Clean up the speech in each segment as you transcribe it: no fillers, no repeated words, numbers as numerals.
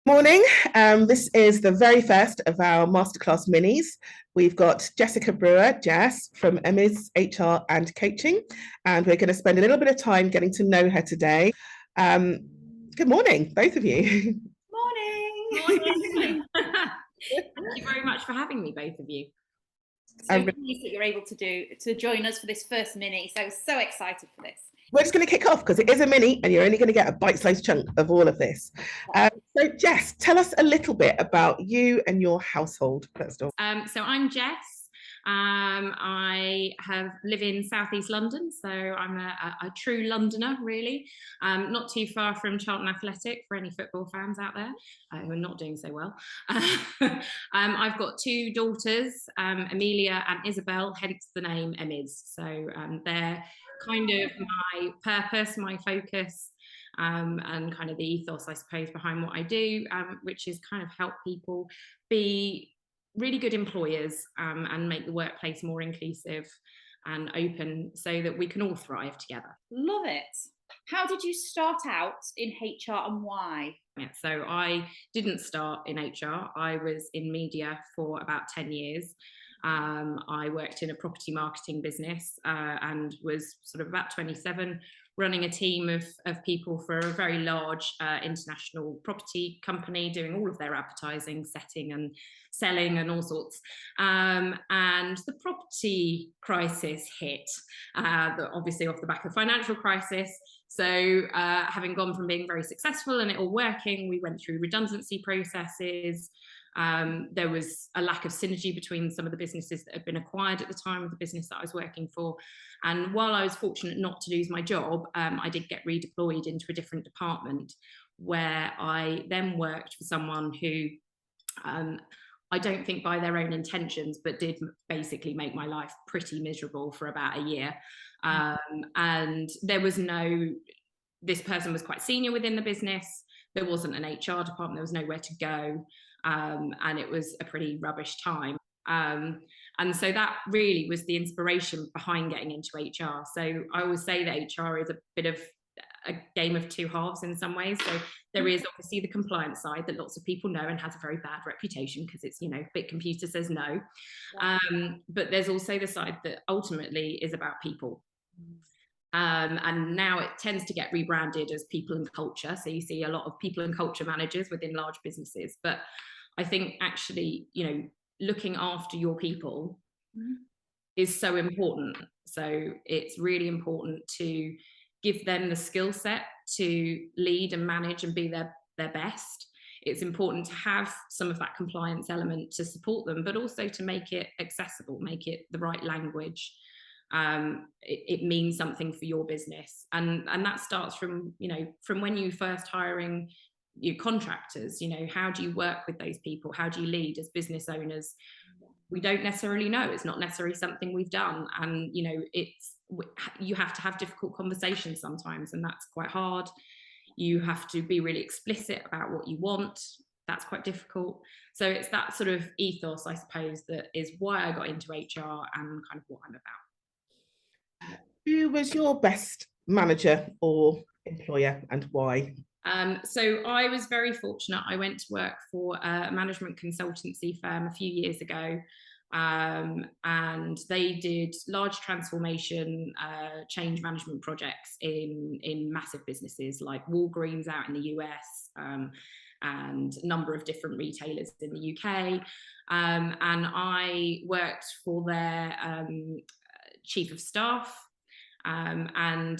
Morning. This is the very first of our Masterclass minis. We've got Jessica Brewer, Jess, from Emmys HR and Coaching, and we're going to spend a little bit of time getting to know her today. Um, Good morning, both of you. Morning. Morning. Thank you very much for having me, both of you. So pleased that you're able to join us for this first mini. So excited for this. We're just going to kick off because it is a mini and you're only going to get a bite-sized chunk of all of this. So Jess, tell us a little bit about you and your household first of all. So I'm Jess. I live in southeast London, so I'm a true Londoner, really. Not too far from Charlton Athletic for any football fans out there who are not doing so well. I've got two daughters, Amelia and Isabel, hence the name Emmys. So they're kind of my purpose, my focus, and kind of the ethos, I suppose, behind what I do, which is kind of help people be really good employers and make the workplace more inclusive and open so that we can all thrive together. Love it. How did you start out in HR and why? Yeah, so I didn't start in HR. I was in media for about 10 years. I worked in a property marketing business and was sort of about 27, running a team of people for a very large international property company, doing all of their advertising, setting and selling and all sorts. And the property crisis hit, obviously off the back of the financial crisis. So having gone from being very successful and it all working, we went through redundancy processes. There was a lack of synergy between some of the businesses that had been acquired at the time of the business that I was working for. And while I was fortunate not to lose my job, I did get redeployed into a different department where I then worked for someone who I don't think by their own intentions, but did basically make my life pretty miserable for about a year. And there was this person was quite senior within the business. There wasn't an HR department, there was nowhere to go. And it was a pretty rubbish time. And so that really was the inspiration behind getting into HR. So I always say that HR is a bit of a game of two halves in some ways. So there is obviously the compliance side that lots of people know and has a very bad reputation because it's, bit computer says no. But there's also the side that ultimately is about people. And now it tends to get rebranded as people and culture. So you see a lot of people and culture managers within large businesses. But I think actually, looking after your people is so important. So it's really important to give them the skill set to lead and manage and be their best. It's important to have some of that compliance element to support them, but also to make it accessible, make it the right language. It means something for your business. And that starts from when you first hiring your contractors, how do you work with those people? How do you lead as business owners? We don't necessarily know. It's not necessarily something we've done. And, you have to have difficult conversations sometimes, and that's quite hard. You have to be really explicit about what you want. That's quite difficult. So it's that sort of ethos, I suppose, that is why I got into HR and kind of what I'm about. Who was your best manager or employer and why? So I was very fortunate. I went to work for a management consultancy firm a few years ago, and they did large transformation change management projects in massive businesses like Walgreens out in the US, and a number of different retailers in the UK. And I worked for their chief of staff, and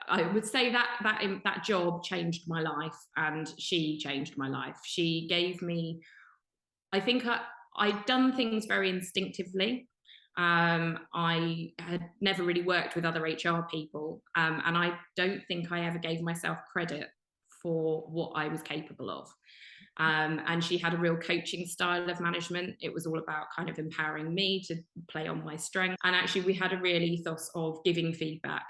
I would say that job changed my life, and she changed my life. She gave me, I think I'd done things very instinctively. I had never really worked with other HR people, and I don't think I ever gave myself credit for what I was capable of. And she had a real coaching style of management. It was all about kind of empowering me to play on my strengths. And actually, we had a real ethos of giving feedback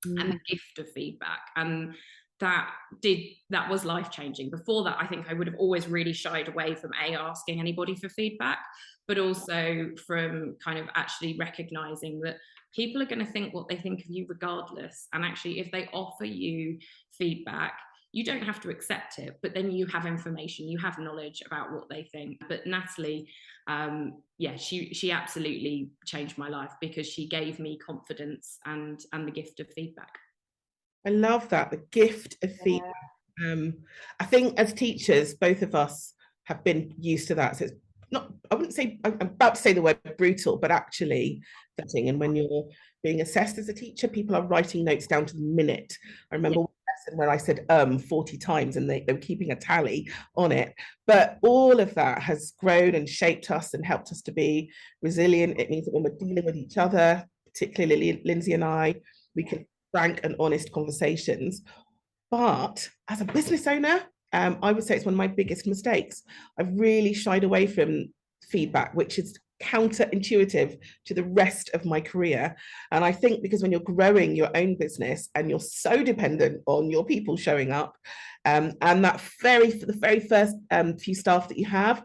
and the gift of feedback. And that was life-changing. Before that, I think I would have always really shied away from asking anybody for feedback, but also from kind of actually recognizing that people are going to think what they think of you regardless. And actually, if they offer you feedback, you don't have to accept it, but then you have information, you have knowledge about what they think. But Natalie, she absolutely changed my life, because she gave me confidence and the gift of feedback. I love that, the gift of feedback. I think as teachers, both of us have been used to that. So it's not, I wouldn't say, I'm about to say the word brutal, but actually setting. And when you're being assessed as a teacher, people are writing notes down to the minute. I remember one lesson where I said 40 times, and they were keeping a tally on it. But all of that has grown and shaped us and helped us to be resilient. It means that when we're dealing with each other, particularly Lindsay and I, we can frank and honest conversations. But as a business owner, I would say it's one of my biggest mistakes. I've really shied away from feedback, which is counterintuitive to the rest of my career. And I think because when you're growing your own business and you're so dependent on your people showing up, and that the very first few staff that you have,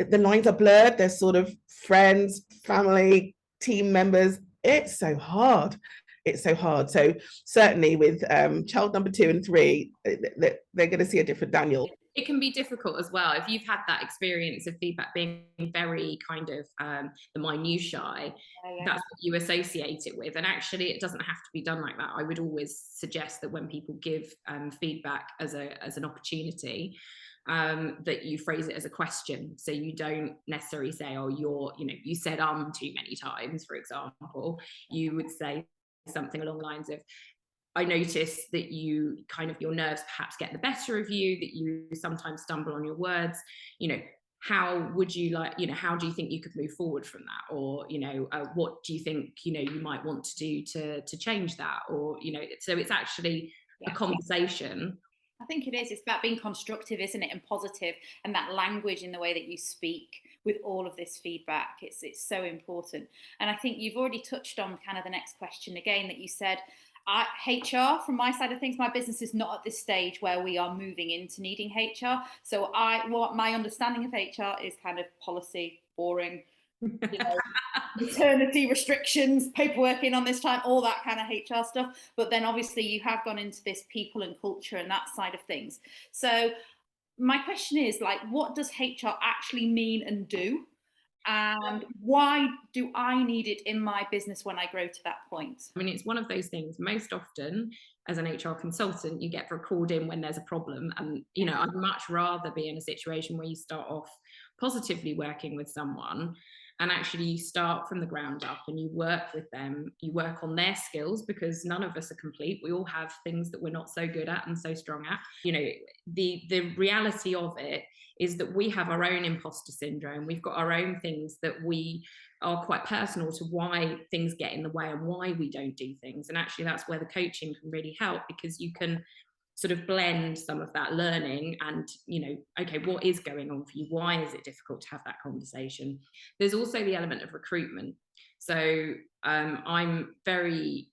the lines are blurred. They're sort of friends, family, team members. It's so hard. It's so hard. So certainly with child number 2 and 3, they're going to see a different Daniel. It can be difficult as well if you've had that experience of feedback being very kind of the minutiae. That's what you associate it with, and actually it doesn't have to be done like that. I would always suggest that when people give feedback as an opportunity, that you phrase it as a question. So you don't necessarily say, oh, you said too many times, for example. You would say something along the lines of, I notice that your nerves perhaps get the better of you, that you sometimes stumble on your words. How would you how do you think you could move forward from that? Or, what do you think, you might want to do to change that? Or, so it's actually a conversation. I think it is. It's about being constructive, isn't it? And positive, and that language in the way that you speak with all of this feedback. It's so important. And I think you've already touched on kind of the next question again, that you said, HR, from my side of things, my business is not at this stage where we are moving into needing HR. So my understanding of HR is kind of policy, boring, maternity restrictions, paperwork in on this time, all that kind of HR stuff. But then obviously you have gone into this people and culture and that side of things. So my question is, what does HR actually mean and do? And why do I need it in my business when I grow to that point? I mean, it's one of those things. Most often, as an HR consultant, you get called in when there's a problem. And, I'd much rather be in a situation where you start off positively working with someone, and actually you start from the ground up and you work with them, you work on their skills, because none of us are complete. We all have things that we're not so good at and so strong at. The reality of it is that we have our own imposter syndrome. We've got our own things that we are quite personal to why things get in the way and why we don't do things. And actually that's where the coaching can really help, because you can sort of blend some of that learning and, okay, what is going on for you? Why is it difficult to have that conversation? There's also the element of recruitment. So I'm very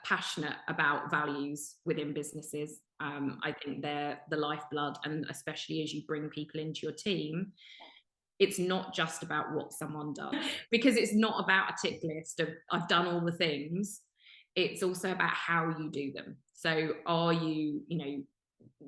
passionate about values within businesses. I think they're the lifeblood, and especially as you bring people into your team, it's not just about what someone does, because it's not about a tick list of I've done all the things. It's also about how you do them. So are you,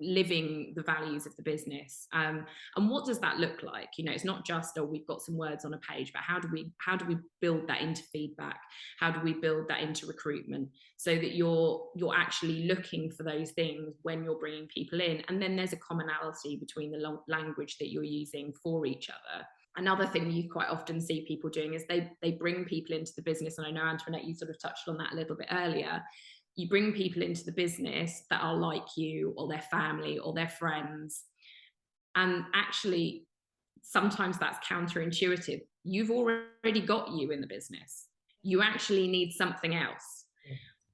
living the values of the business, and what does that look like? It's not just, oh, we've got some words on a page, but how do we build that into feedback? How do we build that into recruitment, so that you're actually looking for those things when you're bringing people in, and then there's a commonality between the language that you're using for each other. Another thing you quite often see people doing is they bring people into the business, and I know, Antoinette, you sort of touched on that a little bit earlier. You bring people into the business that are like you, or their family, or their friends. And actually, sometimes that's counterintuitive. You've already got you in the business. You actually need something else.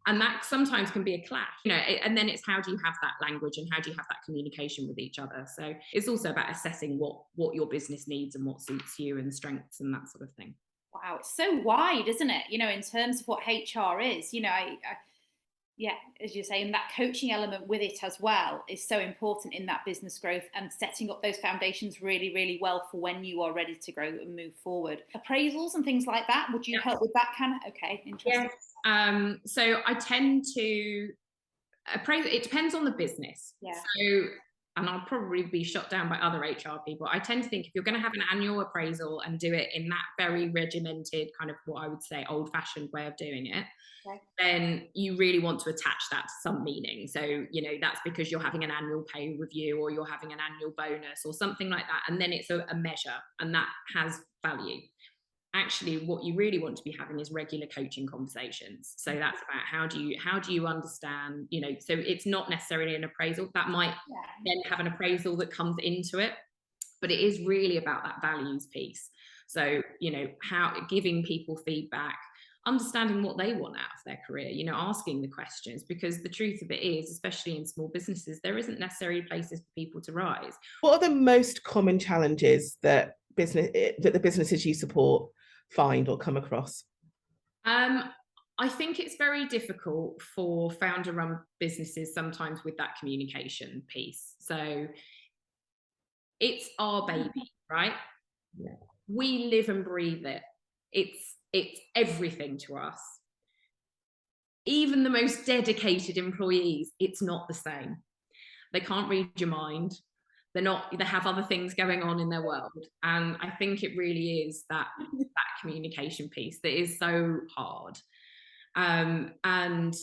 And that sometimes can be a clash, and then it's how do you have that language and how do you have that communication with each other? So it's also about assessing what your business needs and what suits you and strengths and that sort of thing. Wow, it's so wide, isn't it? In terms of what HR is, as you're saying, that coaching element with it as well is so important in that business growth and setting up those foundations really, really well for when you are ready to grow and move forward. Appraisals and things like that, would you help with that kind of? Okay, interesting. Yes. So I tend to appraisal, it depends on the business. Yeah. So, and I'll probably be shot down by other HR people. I tend to think if you're going to have an annual appraisal and do it in that very regimented kind of what I would say old-fashioned way of doing it, okay, then you really want to attach that to some meaning. So, you know, that's because you're having an annual pay review or you're having an annual bonus or something like that. And then it's a measure and that has value. Actually, what you really want to be having is regular coaching conversations. So that's about how do you understand, you know, so it's not necessarily an appraisal that might then have an appraisal that comes into it, but it is really about that values piece. So, you know, how giving people feedback, understanding what they want out of their career, you know, asking the questions, because the truth of it is, especially in small businesses, there isn't necessarily places for people to rise. What are the most common challenges that the businesses you support find or come across? I think it's very difficult for founder-run businesses sometimes with that communication piece. So it's our baby, right? Yeah. We live and breathe it. It's everything to us. Even the most dedicated employees, it's not the same. They can't read your mind. They have other things going on in their world. And I think it really is that communication piece that is so hard. And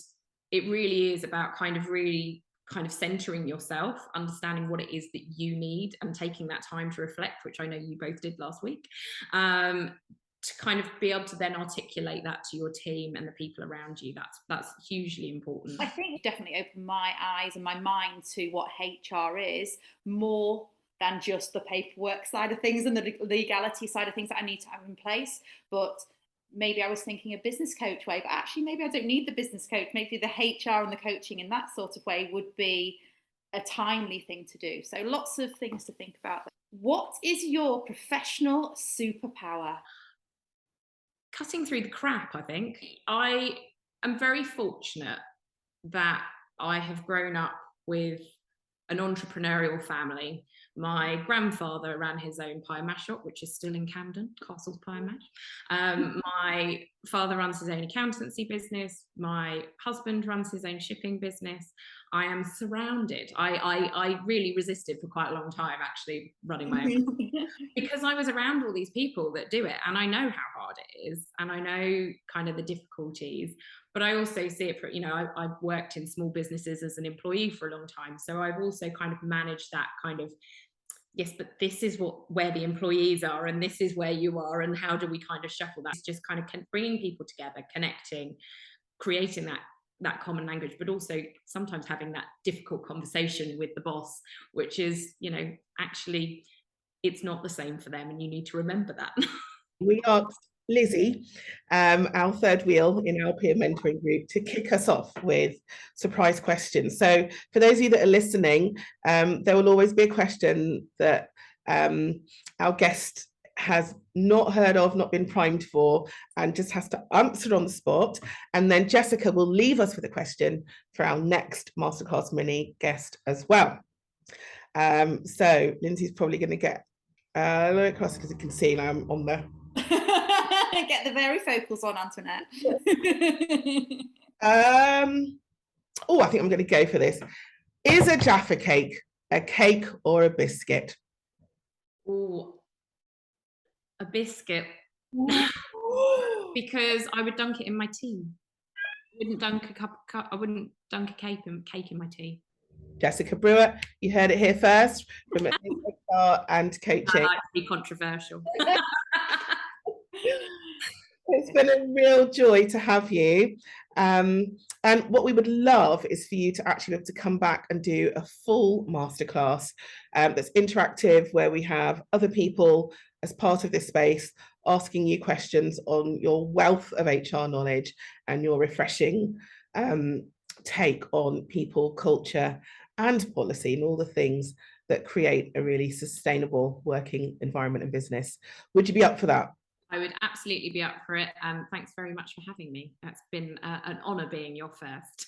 it really is about really centering yourself, understanding what it is that you need and taking that time to reflect, which I know you both did last week, to kind of be able to then articulate that to your team and the people around you. That's hugely important. I think it definitely opened my eyes and my mind to what HR is, more than just the paperwork side of things and the legality side of things that I need to have in place. But maybe I was thinking a business coach way, but actually maybe I don't need the business coach. Maybe the HR and the coaching in that sort of way would be a timely thing to do. So lots of things to think about. What is your professional superpower? Cutting through the crap, I think. I am very fortunate that I have grown up with an entrepreneurial family. My grandfather ran his own pie and mash shop, which is still in Camden, Castle's Pie and Mash. My father runs his own accountancy business. My husband runs his own shipping business. I am surrounded. I really resisted for quite a long time, actually, running my own because I was around all these people that do it, and I know how hard it is, and I know kind of the difficulties. But I also see it for, you know, I've worked in small businesses as an employee for a long time. So I've also kind of managed that kind of, yes, but this is where the employees are and this is where you are, and how do we kind of shuffle that? It's just kind of bringing people together, connecting, creating that common language, but also sometimes having that difficult conversation with the boss, which is, you know, actually it's not the same for them, and you need to remember that. We asked Lizzie, our third wheel in our peer mentoring group, to kick us off with surprise questions. So for those of you that are listening, there will always be a question that our guest has not heard of, not been primed for, and just has to answer on the spot. And then Jessica will leave us with a question for our next Masterclass Mini guest as well. So Lindsay's probably going to get a little across because you can see now I'm on the get the varifocals on, Antoinette. Oh, I think I'm going to go for this. Is a Jaffa cake a cake or a biscuit? Oh, a biscuit. Because I would dunk it in my tea. I wouldn't dunk a cake in my tea. Jessica Brewer, you heard it here first from HR and coaching. I like to be controversial. It's been a real joy to have you. And what we would love is for you to actually be able to come back and do a full masterclass that's interactive, where we have other people as part of this space asking you questions on your wealth of HR knowledge and your refreshing take on people, culture, and policy, and all the things that create a really sustainable working environment and business. Would you be up for that? I would absolutely be up for it. Thanks very much for having me. It's been an honour being your first.